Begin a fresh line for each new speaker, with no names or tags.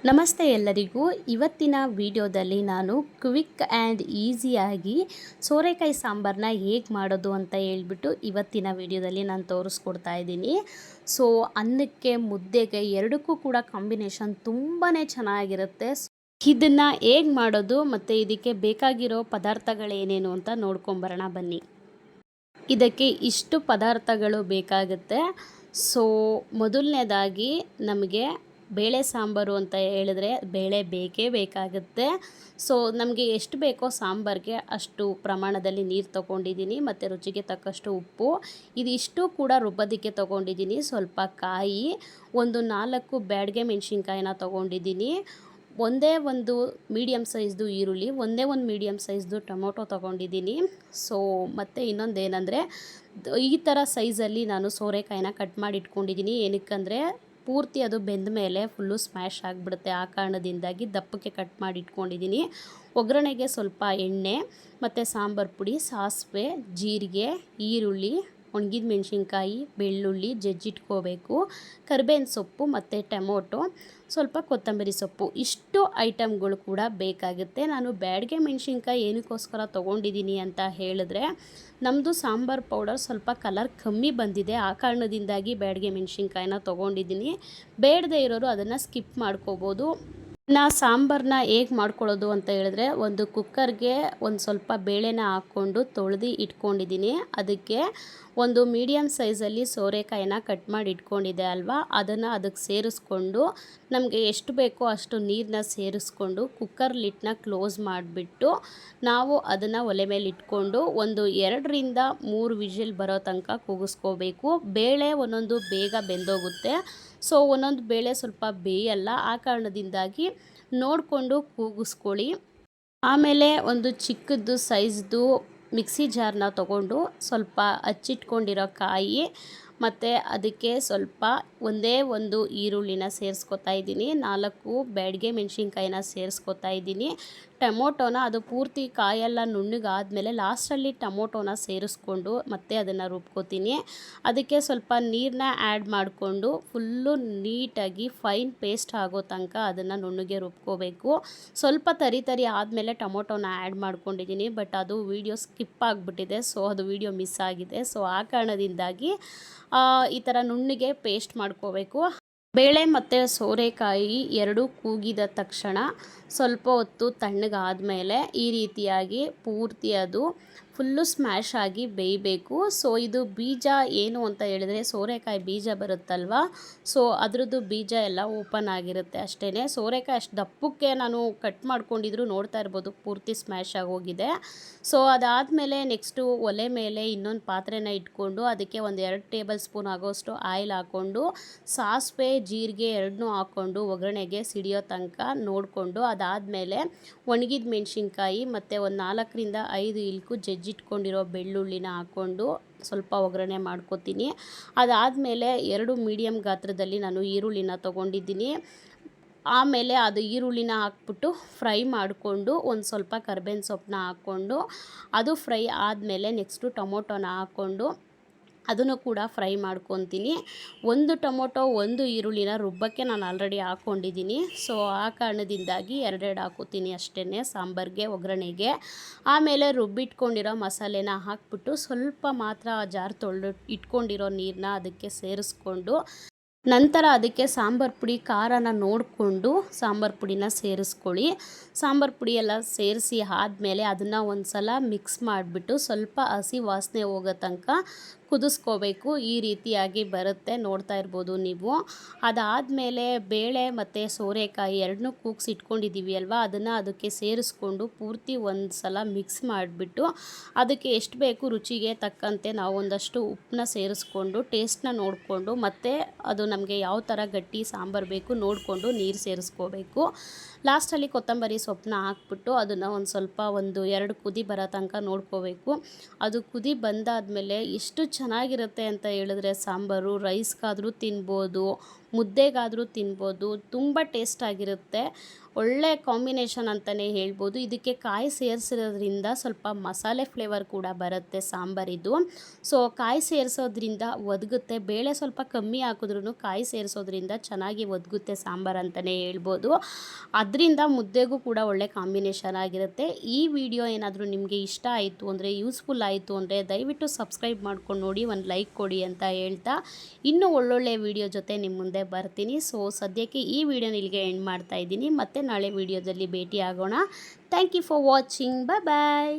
ನಮಸ್ತೆ ಎಲ್ಲರಿಗೂ. ಇವತ್ತಿನ ವಿಡಿಯೋದಲ್ಲಿ ನಾನು ಕ್ವಿಕ್ ಆ್ಯಂಡ್ ಈಸಿಯಾಗಿ ಸೋರೆಕಾಯಿ ಸಾಂಬಾರನ್ನ ಹೇಗೆ ಮಾಡೋದು ಅಂತ ಹೇಳ್ಬಿಟ್ಟು ಇವತ್ತಿನ ವಿಡಿಯೋದಲ್ಲಿ ನಾನು ತೋರಿಸ್ಕೊಡ್ತಾ ಇದ್ದೀನಿ. ಸೊ ಅನ್ನಕ್ಕೆ ಮುದ್ದೆಗೆ ಎರಡಕ್ಕೂ ಕೂಡ ಕಾಂಬಿನೇಷನ್ ತುಂಬಾ ಚೆನ್ನಾಗಿರುತ್ತೆ. ಇದನ್ನು ಹೇಗೆ ಮಾಡೋದು ಮತ್ತು ಇದಕ್ಕೆ ಬೇಕಾಗಿರೋ ಪದಾರ್ಥಗಳೇನೇನು ಅಂತ ನೋಡ್ಕೊಂಬರೋಣ ಬನ್ನಿ. ಇದಕ್ಕೆ ಇಷ್ಟು ಪದಾರ್ಥಗಳು ಬೇಕಾಗುತ್ತೆ. ಸೊ ಮೊದಲನೇದಾಗಿ ನಮಗೆ ಬೇಳೆ ಸಾಂಬಾರು ಅಂತ ಹೇಳಿದ್ರೆ ಬೇಳೆ ಬೇಕೇ ಬೇಕಾಗುತ್ತೆ. ಸೊ ನಮಗೆ ಎಷ್ಟು ಬೇಕೋ ಸಾಂಬಾರಿಗೆ ಅಷ್ಟು ಪ್ರಮಾಣದಲ್ಲಿ ನೀರು ತೊಗೊಂಡಿದ್ದೀನಿ ಮತ್ತು ರುಚಿಗೆ ತಕ್ಕಷ್ಟು ಉಪ್ಪು. ಇದಿಷ್ಟು ಕೂಡ ರುಬ್ಬೋದಕ್ಕೆ ತೊಗೊಂಡಿದ್ದೀನಿ. ಸ್ವಲ್ಪ ಕಾಯಿ, ಒಂದು 4 ಬ್ಯಾಡಗೆ ಮೆಣಸಿನ್ಕಾಯಿನ ತೊಗೊಂಡಿದ್ದೀನಿ. ಒಂದೇ ಒಂದು ಮೀಡಿಯಮ್ ಸೈಜ್ದು ಈರುಳ್ಳಿ, ಒಂದೇ ಒಂದು ಮೀಡಿಯಮ್ ಸೈಜ್ದು ಟೊಮೊಟೊ ತೊಗೊಂಡಿದ್ದೀನಿ. ಸೊ ಮತ್ತು ಇನ್ನೊಂದೇನೆಂದರೆ ಈ ಥರ ಸೈಜಲ್ಲಿ ನಾನು ಸೋರೆಕಾಯಿನ ಕಟ್ ಮಾಡಿ ಇಟ್ಕೊಂಡಿದ್ದೀನಿ. ಏನಕ್ಕಂದರೆ ಪೂರ್ತಿ ಅದು ಬೆಂದ ಮೇಲೆ ಫುಲ್ಲು ಸ್ಮ್ಯಾಶ್ ಆಗಿಬಿಡುತ್ತೆ. ಆ ಕಾರಣದಿಂದಾಗಿ ದಪ್ಪಕ್ಕೆ ಕಟ್ ಮಾಡಿ ಇಟ್ಕೊಂಡಿದ್ದೀನಿ. ಒಗ್ಗರಣೆಗೆ ಸ್ವಲ್ಪ ಎಣ್ಣೆ ಮತ್ತು ಸಾಂಬಾರು ಪುಡಿ, ಸಾಸಿವೆ, ಜೀರಿಗೆ, ಈರುಳ್ಳಿ, ಒಣಗಿದ ಮೆಣಸಿನ್ಕಾಯಿ, ಬೆಳ್ಳುಳ್ಳಿ ಜಜ್ಜಿಟ್ಕೋಬೇಕು, ಕರಿಬೇವಿನ ಸೊಪ್ಪು ಮತ್ತು ಟೊಮೊಟೊ, ಸ್ವಲ್ಪ ಕೊತ್ತಂಬರಿ ಸೊಪ್ಪು. ಇಷ್ಟು ಐಟಮ್ಗಳು ಕೂಡ ಬೇಕಾಗುತ್ತೆ. ನಾನು ಬ್ಯಾಡಗೆ ಮೆಣಸಿನ್ಕಾಯಿ ಏನಕ್ಕೋಸ್ಕರ ತೊಗೊಂಡಿದ್ದೀನಿ ಅಂತ ಹೇಳಿದ್ರೆ ನಮ್ಮದು ಸಾಂಬಾರು ಪೌಡರ್ ಸ್ವಲ್ಪ ಕಲರ್ ಕಮ್ಮಿ ಬಂದಿದೆ. ಆ ಕಾರಣದಿಂದಾಗಿ ಬ್ಯಾಡಗೆ ಮೆಣಸಿನ್ಕಾಯಿನ ತೊಗೊಂಡಿದ್ದೀನಿ. ಬೇಡದೇ ಇರೋರು ಅದನ್ನು ಸ್ಕಿಪ್ ಮಾಡ್ಕೋಬೋದು. ಸಾಂಬಾರನ್ನ ಹೇಗೆ ಮಾಡ್ಕೊಳ್ಳೋದು ಅಂತ ಹೇಳಿದ್ರೆ ಒಂದು ಕುಕ್ಕರ್ಗೆ ಒಂದು ಸ್ವಲ್ಪ ಬೇಳೆನ ಹಾಕ್ಕೊಂಡು ತೊಳೆದು ಇಟ್ಕೊಂಡಿದ್ದೀನಿ. ಅದಕ್ಕೆ ಒಂದು ಮೀಡಿಯಮ್ ಸೈಜಲ್ಲಿ ಸೋರೆಕಾಯಿನ ಕಟ್ ಮಾಡಿ ಇಟ್ಕೊಂಡಿದ್ದೆ ಅಲ್ವಾ, ಅದನ್ನು ಅದಕ್ಕೆ ಸೇರಿಸ್ಕೊಂಡು ನಮಗೆ ಎಷ್ಟು ಬೇಕೋ ಅಷ್ಟು ನೀರನ್ನ ಸೇರಿಸ್ಕೊಂಡು ಕುಕ್ಕರ್ ಲಿಡ್ನ ಕ್ಲೋಸ್ ಮಾಡಿಬಿಟ್ಟು ನಾವು ಅದನ್ನು ಒಲೆ ಮೇಲೆ ಇಟ್ಕೊಂಡು ಒಂದು 2ರಿಂದ 3 ವಿಷಲ್ ಬರೋ ತನಕ ಕೂಗಿಸ್ಕೋಬೇಕು. ಬೇಳೆ ಒಂದೊಂದು ಬೇಗ ಬೆಂದೋಗುತ್ತೆ. ಸೊ ಒಂದೊಂದು ಬೇಳೆ ಸ್ವಲ್ಪ ಬೇಯಲ್ಲ. ಆ ಕಾರಣದಿಂದಾಗಿ ನೋಡಿಕೊಂಡು ಕೂಗಿಸ್ಕೊಳ್ಳಿ. ಆಮೇಲೆ ಒಂದು ಚಿಕ್ಕದು ಸೈಜ್ದು ಮಿಕ್ಸಿ ಜಾರ್ನ ತೊಗೊಂಡು ಸ್ವಲ್ಪ ಹಚ್ಚಿಟ್ಕೊಂಡಿರೋ ಕಾಯಿ ಮತ್ತು ಅದಕ್ಕೆ ಸ್ವಲ್ಪ ಒಂದೇ ಒಂದು ಈರುಳ್ಳಿನ ಸೇರಿಸ್ಕೊತಾ ಇದ್ದೀನಿ. 4 ಬ್ಯಾಡಗೆ ಮೆಣಸಿನ್ಕಾಯಿನ ಸೇರಿಸ್ಕೊತಾ ಇದ್ದೀನಿ. ಟೊಮೊಟೊನ ಅದು ಪೂರ್ತಿ ಕಾಯೆಲ್ಲ ನುಣ್ಣಗಾದ್ಮೇಲೆ ಲಾಸ್ಟಲ್ಲಿ ಟೊಮೊಟೊನ ಸೇರಿಸ್ಕೊಂಡು ಮತ್ತೆ ಅದನ್ನು ರುಬ್ಕೋತೀನಿ. ಅದಕ್ಕೆ ಸ್ವಲ್ಪ ನೀರನ್ನ ಆ್ಯಡ್ ಮಾಡಿಕೊಂಡು ಫುಲ್ಲು ನೀಟಾಗಿ ಫೈನ್ ಪೇಸ್ಟ್ ಆಗೋ ತನಕ ಅದನ್ನು ನುಣ್ಣಗೆ ರುಬ್ಕೋಬೇಕು. ಸ್ವಲ್ಪ ತರಿ ಆದಮೇಲೆ ಟೊಮೊಟೊನ ಆ್ಯಡ್ ಮಾಡ್ಕೊಂಡಿದ್ದೀನಿ. ಬಟ್ ಅದು ವಿಡಿಯೋ ಸ್ಕಿಪ್ ಆಗಿಬಿಟ್ಟಿದೆ. ಸೊ ಅದು ವಿಡಿಯೋ ಮಿಸ್ ಆಗಿದೆ. ಸೊ ಆ ಕಾರಣದಿಂದಾಗಿ ಈ ಥರ ನುಣ್ಣಗೆ ಪೇಸ್ಟ್ ಮಾಡ್ಕೋಬೇಕು. ಬೇಳೆ ಮತ್ತು ಸೋರೆಕಾಯಿ ಎರಡೂ ಕೂಗಿದ ತಕ್ಷಣ ಸ್ವಲ್ಪ ಹೊತ್ತು ತಣ್ಣಗಾದಮೇಲೆ ಈ ರೀತಿಯಾಗಿ ಪೂರ್ತಿ ಅದು ಫುಲ್ಲು ಸ್ಮ್ಯಾಶ್ ಆಗಿ ಬೇಯಬೇಕು. ಸೊ ಇದು ಬೀಜ ಏನು ಅಂತ ಹೇಳಿದ್ರೆ ಸೋರೆಕಾಯಿ ಬೀಜ ಬರುತ್ತಲ್ವ, ಸೊ ಅದರದ್ದು ಬೀಜ ಎಲ್ಲ ಓಪನ್ ಆಗಿರುತ್ತೆ ಅಷ್ಟೇ. ಸೋರೆಕಾಯಿ ಅಷ್ಟು ದಪ್ಪಕ್ಕೆ ನಾನು ಕಟ್ ಮಾಡ್ಕೊಂಡಿದ್ರು ನೋಡ್ತಾ ಇರ್ಬೋದು ಪೂರ್ತಿ ಸ್ಮ್ಯಾಶ್ ಆಗೋಗಿದೆ. ಸೊ ಅದಾದಮೇಲೆ ನೆಕ್ಸ್ಟು ಒಲೆ ಮೇಲೆ ಇನ್ನೊಂದು ಪಾತ್ರೆನ ಇಟ್ಕೊಂಡು ಅದಕ್ಕೆ ಒಂದು 2 ಟೇಬಲ್ ಸ್ಪೂನ್ ಆಗೋಷ್ಟು ಆಯಿಲ್ ಹಾಕ್ಕೊಂಡು ಸಾಸಿವೆ ಜೀರಿಗೆ ಎರಡನ್ನೂ ಹಾಕ್ಕೊಂಡು ಒಗ್ಗರಣೆಗೆ ಸಿಡಿಯೋ ತನಕ ನೋಡಿಕೊಂಡು ಅದಾದಮೇಲೆ ಒಣಗಿದ ಮೆಣಸಿನ್ಕಾಯಿ ಮತ್ತು ಒಂದು 4ರಿಂದ 5 ಇಲ್ಕು ಜಜ್ಜಿಟ್ಕೊಂಡಿರೋ ಬೆಳ್ಳುಳ್ಳಿನ ಹಾಕ್ಕೊಂಡು ಸ್ವಲ್ಪ ಒಗ್ಗರಣೆ ಮಾಡ್ಕೊತೀನಿ. ಅದಾದಮೇಲೆ 2 ಮೀಡಿಯಮ್ ಗಾತ್ರದಲ್ಲಿ ನಾನು ಈರುಳ್ಳಿನ ತೊಗೊಂಡಿದ್ದೀನಿ. ಆಮೇಲೆ ಅದು ಈರುಳ್ಳಿನ ಹಾಕ್ಬಿಟ್ಟು ಫ್ರೈ ಮಾಡಿಕೊಂಡು ಒಂದು ಸ್ವಲ್ಪ ಕರಿಬೇವಿನ ಸೊಪ್ಪನ್ನ ಹಾಕ್ಕೊಂಡು ಅದು ಫ್ರೈ ಆದಮೇಲೆ ನೆಕ್ಸ್ಟು ಟೊಮೊಟೊನ ಹಾಕ್ಕೊಂಡು ಅದನ್ನು ಕೂಡ ಫ್ರೈ ಮಾಡ್ಕೊತೀನಿ. ಒಂದು ಟೊಮೊಟೊ ಒಂದು ಈರುಳ್ಳಿನ ರುಬ್ಬಕ್ಕೆ ನಾನು ಆಲ್ರೆಡಿ ಹಾಕ್ಕೊಂಡಿದ್ದೀನಿ. ಸೊ ಆ ಕಾರಣದಿಂದಾಗಿ 2 ಹಾಕೋತೀನಿ ಅಷ್ಟೇ ಸಾಂಬಾರಿಗೆ ಒಗ್ಗರಣೆಗೆ. ಆಮೇಲೆ ರುಬ್ಬಿಟ್ಕೊಂಡಿರೋ ಮಸಾಲೆನ ಹಾಕ್ಬಿಟ್ಟು ಸ್ವಲ್ಪ ಮಾತ್ರ ಜಾರ್ ತೊಳೆದು ಇಟ್ಕೊಂಡಿರೋ ನೀರನ್ನ ಅದಕ್ಕೆ ಸೇರಿಸ್ಕೊಂಡು ನಂತರ ಅದಕ್ಕೆ ಸಾಂಬಾರು ಪುಡಿ ಖಾರನ ನೋಡಿಕೊಂಡು ಸಾಂಬಾರು ಪುಡಿನ ಸೇರಿಸ್ಕೊಳ್ಳಿ. ಸಾಂಬಾರು ಪುಡಿ ಎಲ್ಲ ಸೇರಿಸಿ ಆದಮೇಲೆ ಅದನ್ನು ಒಂದು ಸಲ ಮಿಕ್ಸ್ ಮಾಡಿಬಿಟ್ಟು ಸ್ವಲ್ಪ ಹಸಿ ವಾಸನೆ ಹೋಗೋ ತನಕ ಕುದಿಸ್ಕೋಬೇಕು. ಈ ರೀತಿಯಾಗಿ ಬರುತ್ತೆ, ನೋಡ್ತಾ ಇರ್ಬೋದು ನೀವು. ಅದಾದಮೇಲೆ ಬೇಳೆ ಮತ್ತು ಸೋರೆಕಾಯಿ ಎರಡನ್ನೂ ಕೂಗಿಸಿ ಇಟ್ಕೊಂಡಿದ್ದೀವಿ ಅಲ್ವಾ, ಅದನ್ನು ಅದಕ್ಕೆ ಸೇರಿಸ್ಕೊಂಡು ಪೂರ್ತಿ ಒಂದು ಸಲ ಮಿಕ್ಸ್ ಮಾಡಿಬಿಟ್ಟು ಅದಕ್ಕೆ ಎಷ್ಟು ಬೇಕು ರುಚಿಗೆ ತಕ್ಕಂತೆ ನಾವು ಒಂದಷ್ಟು ಉಪ್ಪನ್ನ ಸೇರಿಸ್ಕೊಂಡು ಟೇಸ್ಟ್ನ ನೋಡಿಕೊಂಡು ಮತ್ತು ಅದು ನಮಗೆ ಯಾವ ಥರ ಗಟ್ಟಿ ಸಾಂಬಾರು ಬೇಕು ನೋಡಿಕೊಂಡು ನೀರು ಸೇರಿಸ್ಕೋಬೇಕು. ಲಾಸ್ಟಲ್ಲಿ ಕೊತ್ತಂಬರಿ ಸೊಪ್ಪನ್ನ ಹಾಕ್ಬಿಟ್ಟು ಅದನ್ನು ಒಂದು ಸ್ವಲ್ಪ ಒಂದು 2 ಕುದಿ ಬರೋ ತನಕ ನೋಡ್ಕೋಬೇಕು. ಅದು ಕುದಿ ಬಂದಾದಮೇಲೆ ಎಷ್ಟು ಚೆನ್ನಾಗಿರುತ್ತೆ ಅಂತ ಹೇಳಿದ್ರೆ ಸಾಂಬಾರು ರೈಸ್ಗಾದರೂ ತಿನ್ಬೋದು, ಮುದ್ದೆಗಾದರೂ ತಿನ್ಬೋದು. ತುಂಬ ಟೇಸ್ಟಾಗಿರುತ್ತೆ. ಒಳ್ಳೆ ಕಾಂಬಿನೇಷನ್ ಅಂತಲೇ ಹೇಳ್ಬೋದು. ಇದಕ್ಕೆ ಕಾಯಿ ಸೇರಿಸಿರೋದ್ರಿಂದ ಸ್ವಲ್ಪ ಮಸಾಲೆ ಫ್ಲೇವರ್ ಕೂಡ ಬರುತ್ತೆ ಸಾಂಬಾರಿದು. ಸೊ ಕಾಯಿ ಸೇರಿಸೋದ್ರಿಂದ ಒದಗುತ್ತೆ. ಬೇಳೆ ಸ್ವಲ್ಪ ಕಮ್ಮಿ ಹಾಕಿದ್ರೂ ಕಾಯಿ ಸೇರಿಸೋದ್ರಿಂದ ಚೆನ್ನಾಗಿ ಒದಗುತ್ತೆ ಸಾಂಬಾರು ಅಂತಲೇ ಹೇಳ್ಬೋದು. ಅದರಿಂದ ಮುದ್ದೆಗೂ ಕೂಡ ಒಳ್ಳೆ ಕಾಂಬಿನೇಷನ್ ಆಗಿರುತ್ತೆ. ಈ ವಿಡಿಯೋ ಏನಾದರೂ ನಿಮಗೆ ಇಷ್ಟ ಆಯಿತು ಅಂದರೆ, ಯೂಸ್ಫುಲ್ ಆಯಿತು ಅಂದರೆ ದಯವಿಟ್ಟು ಸಬ್ಸ್ಕ್ರೈಬ್ ಮಾಡ್ಕೊಂಡು ನೋಡಿ, ಒಂದು ಲೈಕ್ ಕೊಡಿ ಅಂತ ಹೇಳ್ತಾ ಇನ್ನೂ ಒಳ್ಳೊಳ್ಳೆ ವಿಡಿಯೋ ಜೊತೆ ನಿಮ್ಮ ಮುಂದೆ ಬರ್ತೀನಿ. ಸೊ ಸದ್ಯಕ್ಕೆ ಈ ವಿಡಿಯೋನ ಇಲ್ಲಿಗೆ ಎಂಡ್ ಮಾಡ್ತಾ ಇದ್ದೀನಿ. ಮತ್ತೆ ನಾಳೆ ವಿಡಿಯೋದಲ್ಲಿ ಭೇಟಿ ಆಗೋಣ. Thank you for watching. Bye bye.